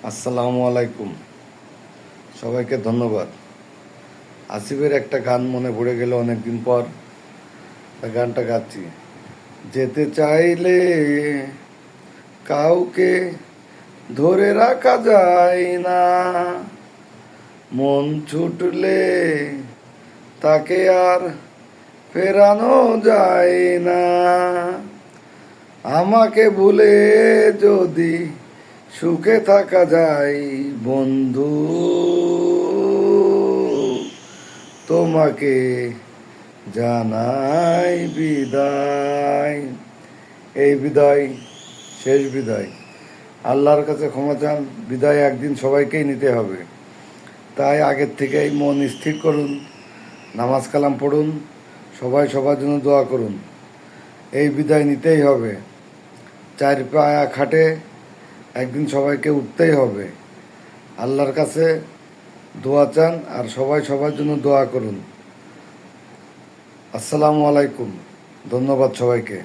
আসসালামু আলাইকুম। সবাইকে ধন্যবাদ। আসিফের একটা গান মনে পড়ে গেল অনেকদিন পর, গানটা গাচ্ছি। যেতে চাইলে কাউকে ধরে রাখা যায় না, মন ছুটলে তাকে আর ফেরানো যায় না। আমাকে ভুলে যদি সুখে থাকা যায় বন্ধু, তোমাকে জানাই বিদায়। এই বিদায় শেষ বিদায়। আল্লাহর কাছে ক্ষমা চান, বিদায় একদিন সবাইকেই নিতে হবে। তাই আগের থেকেই মন স্থির করুন, নামাজ কালাম পড়ুন, সবাই সবার জন্য দোয়া করুন। এই বিদায় নিতেই হবে। চার পায়া খাটে একদিন সবাইকে উঠতেই হবে। আল্লাহর কাছে দোয়া চান আর সবাই সবার জন্য দোয়া করুন। আসসালামু আলাইকুম। ধন্যবাদ সবাইকে।